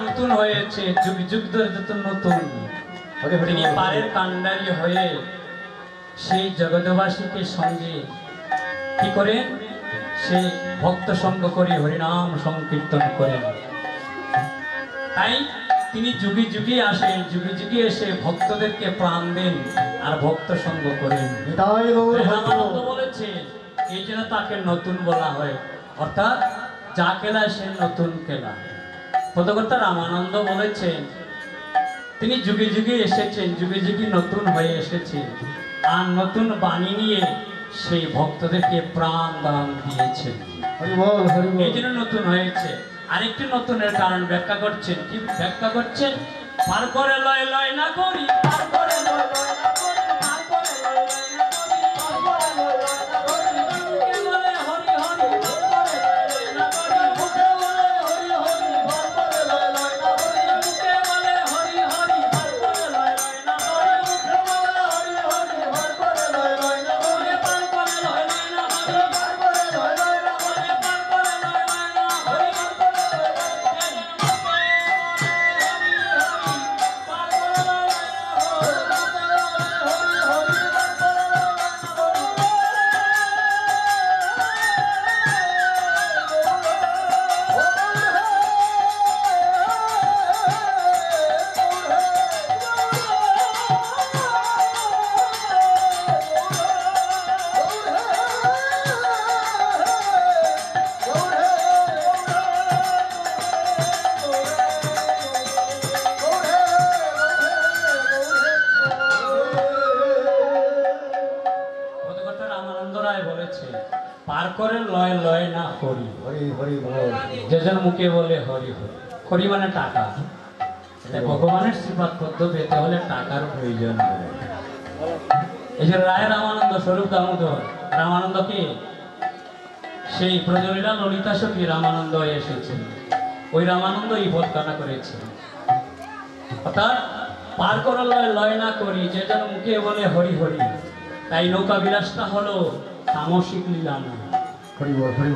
নতুন হয়েছে, যুগ যুগ ধরে নতুন। তিনি পারের কান্ডারি হয়ে সেই জগৎবাসীকে সঙ্গে কি করেন, সেই ভক্ত সঙ্গ করে হরিনাম সংকীর্তন করেন। তাই তিনি যুগে যুগে আসেন, যুগে যুগে এসে ভক্তদেরকে প্রাণ দেন আর ভক্ত সঙ্গ করেন। রামানন্দ বলেছে এই জন্য তাকে নতুন বলা হয়, অর্থাৎ যা কেলা সে নতুন কেলা। পদকর্তা রামানন্দ বলেছেন তিনি যুগে যুগে এসেছেন, যুগে যুগে নতুন হয়ে এসেছেন আর নতুন বাণী নিয়ে সেই ভক্তদেরকে প্রাণ দান দিয়েছেন। এই জন্য নতুন হয়েছে। আরেকটি নতুনের কারণ ব্যাখ্যা করছেন। কি ব্যাখ্যা করছেন? পার করে লয় লয় না করি, পার করে লয় লয় না করি, পার করে লয় লয় না করি, পার করে লয় লয় না করি, মুখে বলে হরি হরি, পার করে লয় লয় না করি, মুখে বলে হরি হরি, পার করে লয় লয় না করি, মুখে বলে হরি হরি, পার করে লয় লয় না করি, মুখে বলে হরি হরি, পার করে লয় লয় না করি, পার করে লয় লয় না করি, পার করে লয় লয় না করি, পার করে লয় লয় না হরি, পার করে পার করে লয় লয় না হরি হরি হরি বল, যেজন মুখে বলে হরি হরি। হরি মানে টাকা। ভগবানের শ্রীপাদ পদ্ম পেতে হলে টাকার প্রয়োজন। এই যে রায় রামানন্দ, স্বরূপ দামোদর রামানন্দ কি সেই প্রজলীলা ললিতা সখী রামানন্দ এসেছেন। ওই রামানন্দ এই পদগানা করেছেন। অর্থাৎ পার করে লয় লয় না করি, যেজন মুখে বলে হরি হরি। তাই নৌকা বিলাসটা হলো তামসিক লীলা না,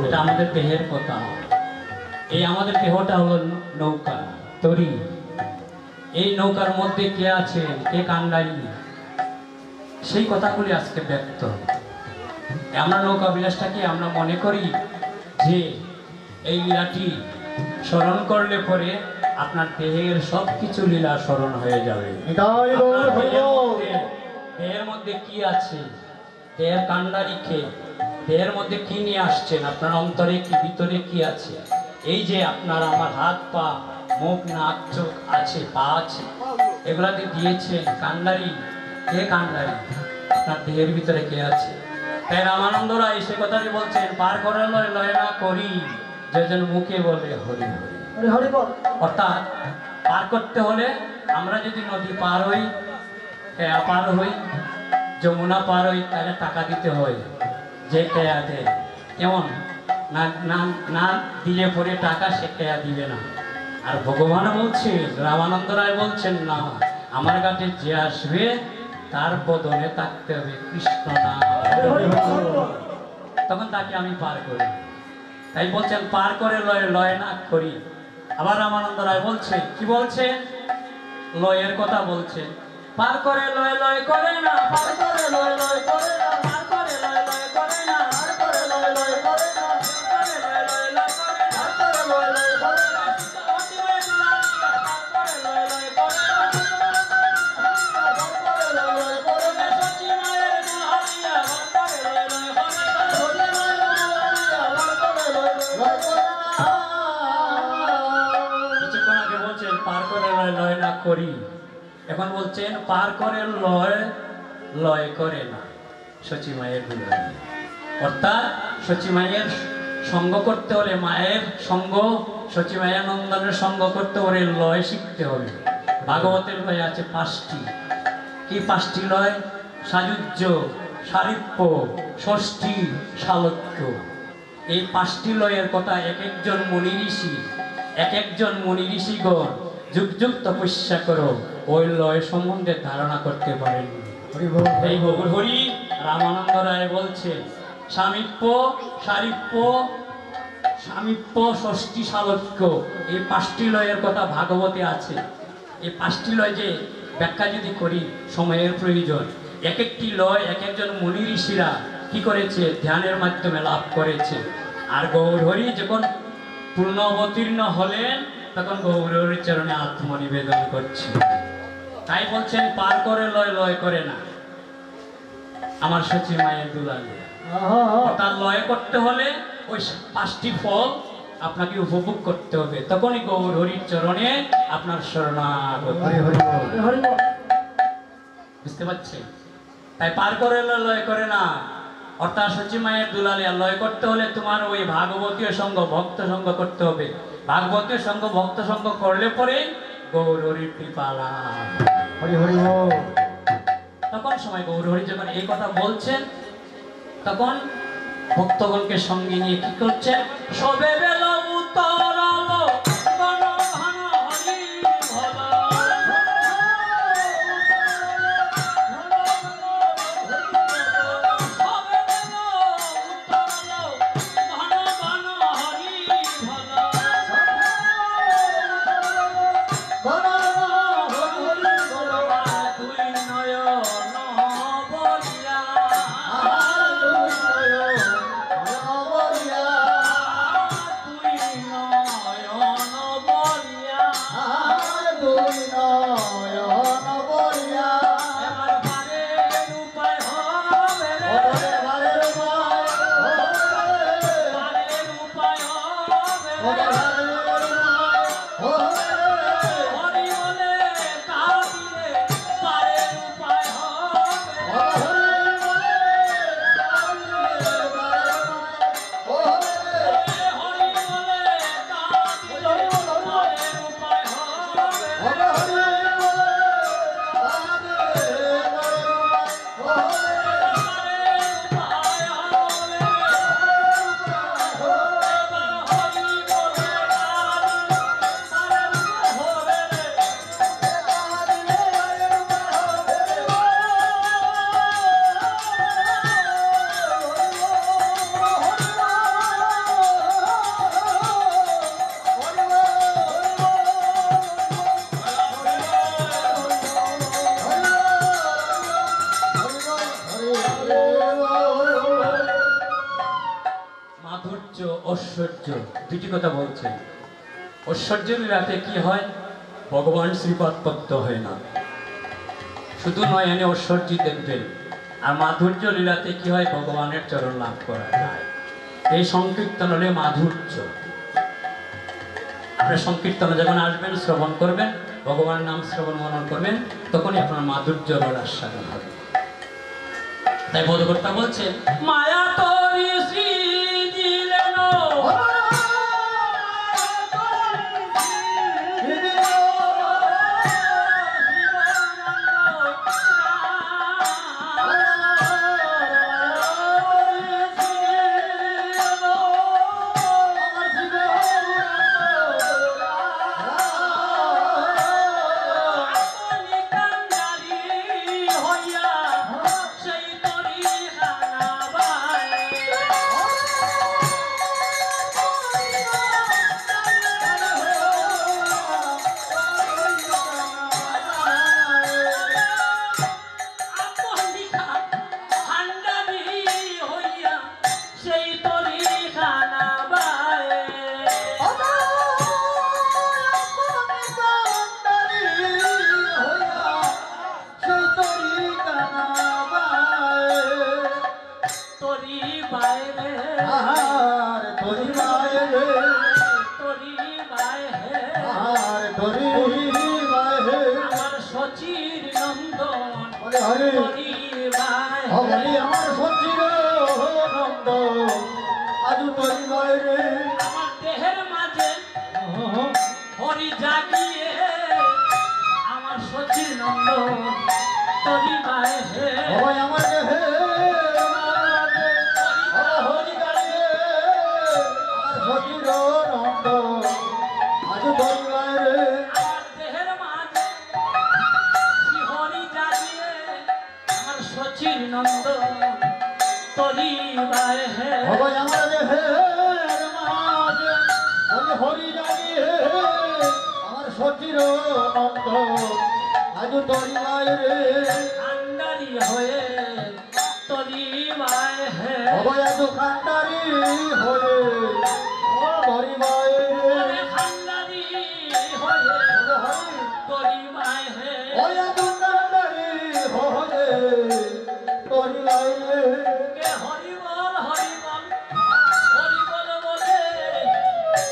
এটা আমাদের দেহের কথা। এই আমাদের দেহটা হলো নৌকা, তরি। এই নৌকার মধ্যে কে আছে, কে কান্ডারি, সেই কথাগুলি আজকে ব্যক্ত। আমরা নৌকা বিলাসটাকে আমরা মনে করি যে এই লীলাটি স্মরণ করলে পরে আপনার দেহের সবকিছু লীলা স্মরণ হয়ে যাবে। দেহের মধ্যে কি আছে, দেহের কান্ডারি কে, দেহের মধ্যে কি নিয়ে আসছেন, আপনার অন্তরে কি, ভিতরে কি আছে। এই যে আপনার আমার হাত পা মুখ নাক চোখ আছে, পা আছে, এগুলাতে দিয়েছেন কান্ডারি। কে কান্ডারি? আপনার দেহের ভিতরে কে আছে। তাই রামানন্দ রায় সে কথাটি বলছেন, পার করে লয় লয় না করি, যেজন মুখে বলে হরি হরি হরি বল। অর্থাৎ পার করতে হলে আমরা যদি নদী পার হই, পার হই, যমুনা পার হই, তাহলে টাকা দিতে হয়। যে কেয়া দেয় কেমন না, না না দিলে পরে টাকা সে কেয়া দিবে না। আর ভগবান বলছেন, রামানন্দ রায় বলছেন, না, আমার কাছে যে আসবে তার বদনে থাকতে হবে কৃষ্ণ নাম, তখন তাকে আমি পার করি। তাই বলছেন পার করে লয় লয় না করি। আবার রামানন্দ রায় বলছেন, কি বলছেন, লয়ের কথা বলছেন, পার করে লয় লয় করে না, পার করে লয় লয় করে না, পার করে লয় লয় করে না, পার করে লয় লয় করে না, পার করে লয় লয় লয় করে না, পার করে লয় লয় করে না, পার করে লয় লয় করে না, পার করে লয় লয় করে না, সচি মায়ের মহারিয়া, পার করে লয় লয় করে না, সচি মায়ের মহারিয়া, পার করে লয় লয় করে না। কিছুক্ষণ আগে বলছেন পার করে লয় লয় না করি, এখন বলছেন পার করে লয় লয় করে না সচি মায়ের দুলালি। অর্থাৎ সচি মায়ের সঙ্গ করতে হলে, মায়ের সঙ্গ, সচি মায়ের নন্দনের সঙ্গ করতে হলে লয় শিখতে হবে। ভাগবতের লয় আছে 5টি। কি 5টি লয়? সাযুজ্য, সারিপ্য, ষষ্ঠী, শালক্য। এই 5টি লয়ের কথা এক একজন মুনি ঋষি, এক একজন মুনি ঋষিগণ যুগ যুগ তপস্যা করো ওই লয় সম্বন্ধে ধারণা করতে পারেন। এই হরি রামানন্দ রায় বলছে সামিপ্য, সারিপ্য, সামিপ্য, ষষ্ঠী, শালক্য, এই 5টি লয়ের কথা ভাগবতে আছে। এই 5টি লয় যে ব্যাখ্যা যদি করি সময়ের প্রয়োজন। এক একটি লয় এক একজন মুনি ঋষিরা কি করেছে? ধ্যানের মাধ্যমে লাভ করেছে। আর গৌরহরি যখন পূর্ণ অবতীর্ণ হলেন তখন গৌরহরির চরণে আত্মনিবেদন করছে। তাই বলছেন পার করে লয়, লয় করে না আমার সচি মায়ের দুলালি। তার লয় করতে হলে ওই 5টি ফল আপনাকে উপভোগ করতে হবে, তখনই গৌরহরির চরণে আপনার শরণাগতি। বুঝতে পারছেন? তাই পার করে লয় করে না, অর্থাৎ সচি মায়ের দুলালি। আর লয় করতে হলে তোমার ওই ভাগবতীয় সঙ্গ, ভক্ত সঙ্গ করতে হবে। ভাগবতীয় সঙ্গ, ভক্ত সঙ্গ করলে পরে গৌরহরির কৃপা লাভ। তখন সময় গৌরহরি যখন এই কথা বলছেন তখন ভক্তগণকে সঙ্গে নিয়ে কি করছেন? সবে বেলা উত্তরালো গণঘন হরি ভোলা। ঐশ্বর্য, দুটি কথা বলছেন। ঐশ্বর্যের লীলাতে কি হয়? ভগবান শ্রীপাদ পদ্ম হয় না, শুধু নয়নে ঐশ্বর্য দেখবেন। আর মাধুর্য লীলাতে কি হয়? ভগবানের চরণ লাভ করা যায়। এই সংকীর্তন হলে মাধুর্য। আপনার সংকীর্তনে যখন আসবেন, শ্রবণ করবেন, ভগবানের নাম শ্রবণ মনন করবেন, তখনই আপনার মাধুর্য রসাস্বাদন হবে। তাই বোধকর্তা বলছে মায়া তোরি শ্রী দিলেন নন্দ আজ তোরি বাইরে আমার দেহের মাঝে হরি জাগিয়ে আমার সচির নন্দ তরি বায়ে হে ওই আমার দেহে হরি গায়ে আমার সচির নন্দ আজ তোরি বাইরে আমার দেহের মাঝে শ্রী হরি জাগিয়ে আমার সচির নন্দ তরি বায়ে হে ওই আমার দেহে মাঝে ওই হরি গায়ে আমার সচির নন্দ আজ তোরি বাইরে আন্দারি হয়ে তরি বায়ে হে অবয়া দোকানদারি হয়ে তোরি বাইরে ওরে খান্দারি হয়ে তরি বায়ে হে অবয়া দোকানদারি হয়ে তোরি বাইরে কে হরি বল বলে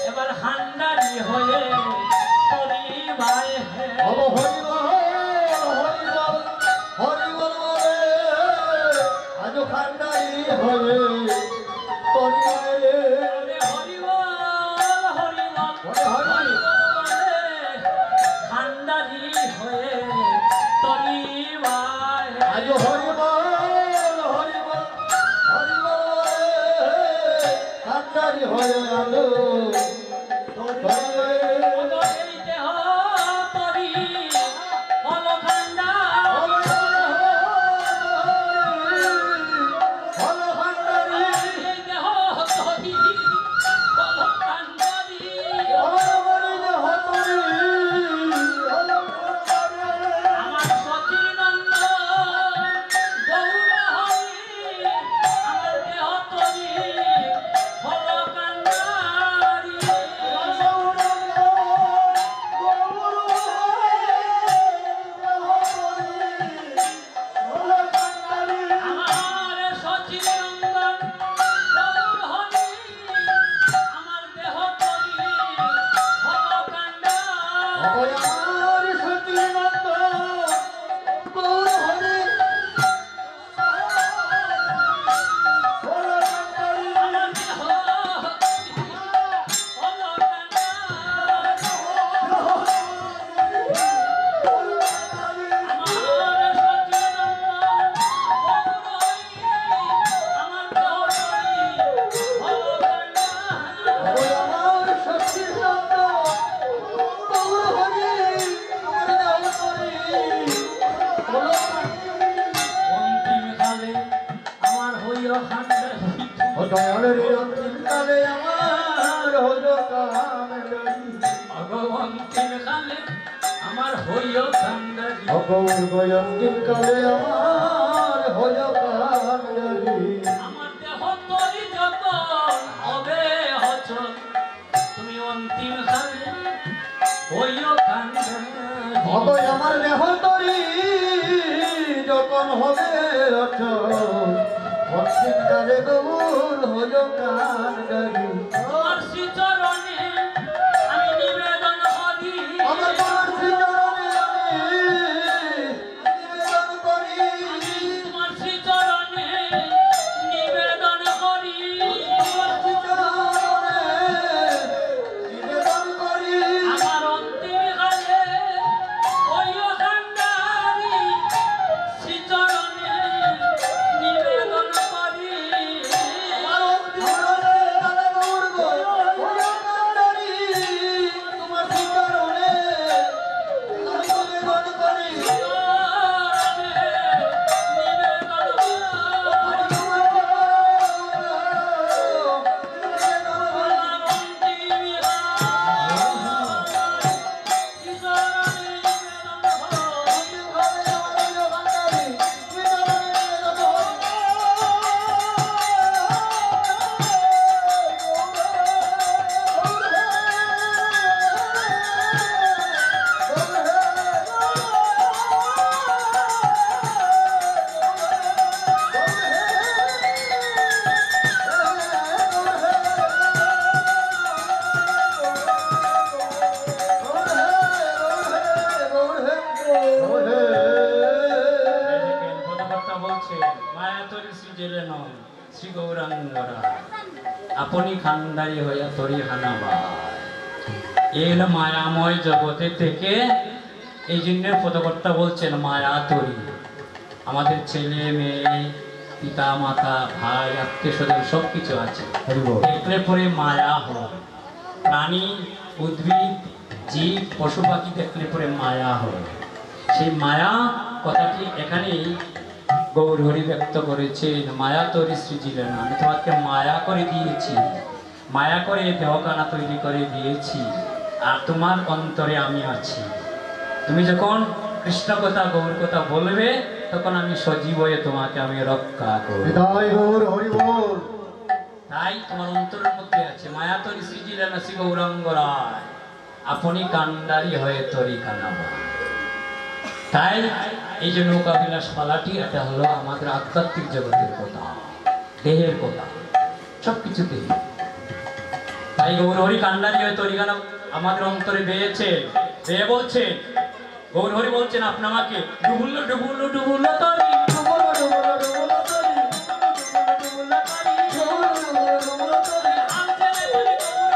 এবার খান্দারি হয়ে তরি বায়ে হে অব হরি বল বলে আজ খান্ডারি হয়ে তোরি বাইরে ওরে হরি বল হরি বলে খান্দারি হয়ে তরি বায়ে আজ হরি বল খান্ডারি হয়ে আলো তোরি বাইরে এই দেহ তরি হলো খান্ডা এই দেহ তরি হলো খান্ডারি আমার সচিনন্দ গৌর হরি আমার দেহ তরি হলো কান্ডারি আমার সচিনন্দ গৌর হরি আমার দেহ তরি হলো কান্ডারি আমার দেহ তরি হলো কান্ডারি আমার সচিনন্দ গৌর হরি আমার দেহ তরি হলো কান্ডারি অন্তিম কালে আমার হইল খান্ডারি কালে আমার হলো কান্ডারি অন্তিম কালে আমার হইল খান্ডারি অগৌর গয়ন্তিম কালে আমার হলো কান্ডারি আমার দেহ তরি যত হবে হচল তুমি অন্তিম কালে হইল খান্ডারি অগয় আমার দেহ তরি যখন হবে অচল অন্তিম কালে গৌর হলো কান্ডারি তোমার শ্রীচরণে আমি নিবেদন করি আমার তোমার শ্রীচরণে আমি নিবেদন করি তোমার শ্রীচরণে নিবেদন করি তোমার শ্রীচরণে নিবেদন করি আমার অন্তিম কালে হইল খান্ডারি শ্রীচরণে নিবেদন করি আমার অন্তরে কালে গৌর হলো কান্ডারি তোমার শ্রীচরণে আমি নিবেদন করি শ্রী গৌরাঙ্গরা আপনি খান্ডারি হইয়া তরি হানাবা এল মায়াময় জগতে থেকে এই জন্য পদকর্তা বলছেন মায়া তরি। আমাদের ছেলে মেয়ে পিতা মাতা ভাই আত্মীয় স্বজন সব কিছু আছে, দেখলে পরে মায়া হয়। প্রাণী উদ্ভিদ জীব পশু পাখি দেখলে পরে মায়া হয়। সেই মায়া কথাটি এখানেই গৌর হরি ব্যক্ত করেছেন। মায়া তরি সৃজিলেন, আমি তোমাকে মায়া করে দিয়েছি, মায়া করে দেহখানা তৈরি করে দিয়েছি, আর তোমার অন্তরে আমি আছি। তুমি যখন কৃষ্ণ কথা গৌর কথা বলবে তখন আমি সজীব হয়ে তোমাকে আমি রক্ষা করব। তাই তোমার অন্তরের মধ্যে আছে মায়া তরি সৃজিলেন শ্রী গৌরাঙ্গ রায় আপনি কান্ডারি হয়ে তরি কানাবা। তাই এই যে নৌকা বিলাস পালাটি এটা হলো আমাদের আধ্যাত্মিক জগতের কথা, দেহের কথা, সবকিছুতে। তাই গৌর হরি কান্ডারি হয়ে তরি কানা আমাদের অন্তরে বেয়েছে, বেয়ে বলছেন গৌর হরি বলছেন আপনি আমাকে ডুবুল্লো ডুবুল্লো ডুবুল্লো তরি ডুবুল্লো ডুবুল্লো ডুবুল্লো তরি ডুবুল্লো তরি ডুবুল্লো ডুবুল্লো তরি আঞ্চলে তরি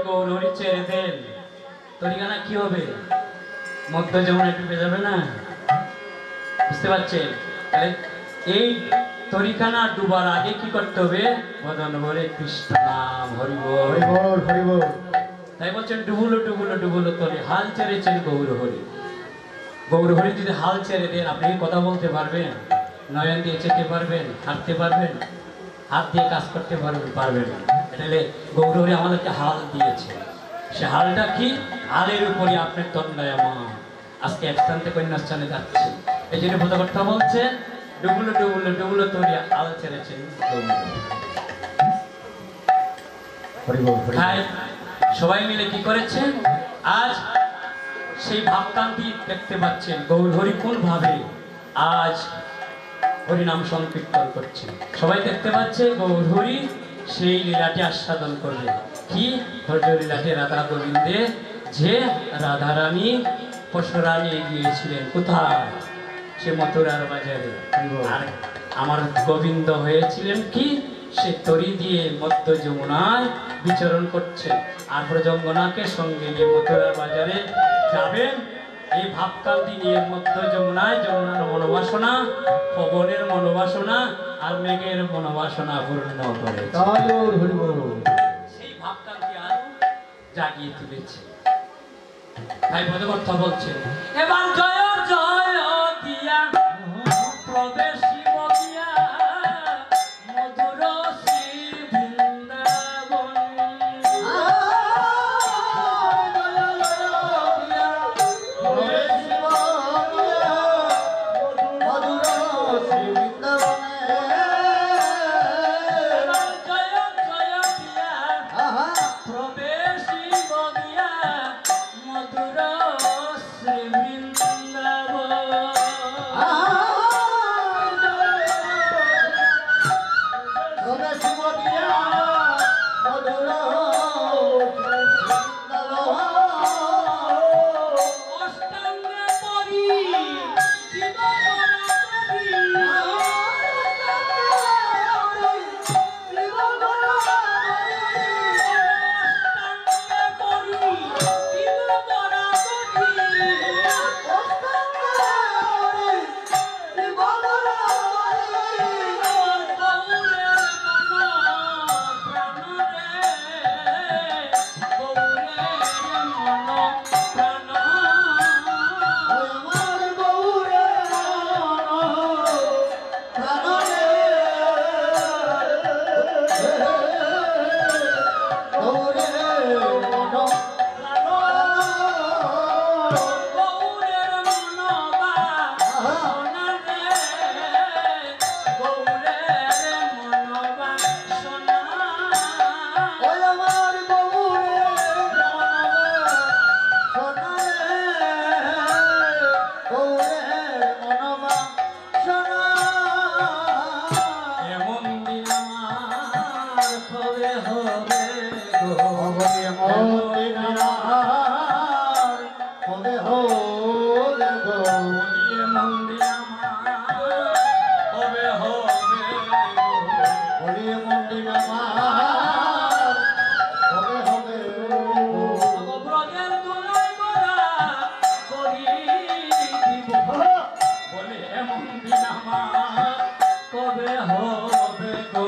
গৌর হরি তরিখানা কি হবে? মধ্য যমুনা ডুবে যাবে না? বুঝতে পারছেন? এই তরিখানা ডুবার আগে কি করতে হবে? বদন বলে কৃষ্ণ নাম হরি বল হরি বল। তাই বলছেন ডুবুলো ডুবুলো ডুবুলো তরি হাল ছেড়েছেন গৌর হরি। গৌর হরি যদি হাল ছেড়ে দেন আপনি কথা বলতে পারবেন, নয়ন দিয়ে চেতে পারবেন, হাঁটতে পারবেন, হাত দিয়ে কাজ করতে পারবেন। তাহলে গৌর হরি আমাদেরকে হাল দিয়েছে। সে হালটা কি? হালের উপরে আপনার তন্ডায়মান। আজকে এক স্থান থেকে অন্য স্থানে যাচ্ছে, এই জন্য কথা বলছেন ডুবুলো ডুবুলো ডুবুলো তরি হাল ছেড়েছেন। সবাই মিলে কি করেছেন? আজ সেই ভাবকান্তি দেখতে পাচ্ছেন গৌর হরি কোন ভাবে আজ হরিনাম সংকীর্তন করছে। সবাই দেখতে পাচ্ছে গৌর হরি সেই লীলাটি আস্বাদন করবে। কি ধৈর্য লীলাটি? রাধা গোবিন্দে যে রাধারানী পশুরানী গিয়েছিলেন কোথায়? সে মথুরার বাজারে। আর আমার গোবিন্দ হয়েছিলেন কি? সে তরি দিয়ে মধ্য যমুনায় বিচরণ করছে। আর ব্রজঙ্গনাকে সঙ্গে নিয়ে মথুরার বাজারে যাবেন। এই ভাবকান্তি নিয়ে মধ্য যমুনায় যমুনার মনোবাসনা, পবনের মনোবাসনা আর মেঘের মনোবাসনা পূর্ণ করে সেই ভাবকান্তি আর জাগিয়ে তুলেছে। তাই পদকর্তা বলছে এবার জয় জয় দিয়া প্রবেশী বগিয়া মধুর শ্রী বৃন্দাবন। প্রবেশী বগিয়া মধুর শ্রী বৃন্দাবন। হবে হবে গো বলিয়ে মন্দির আমার হবে হবে গো। বলিয়ে মন্দির আমার হবে হবে গো ব্রজের দুলায় গোরা করি দিব বলে মন্দির আমার কবে হবে গো।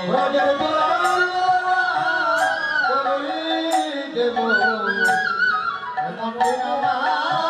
ব্রজের দুলাল করি দেব মন্দির আমার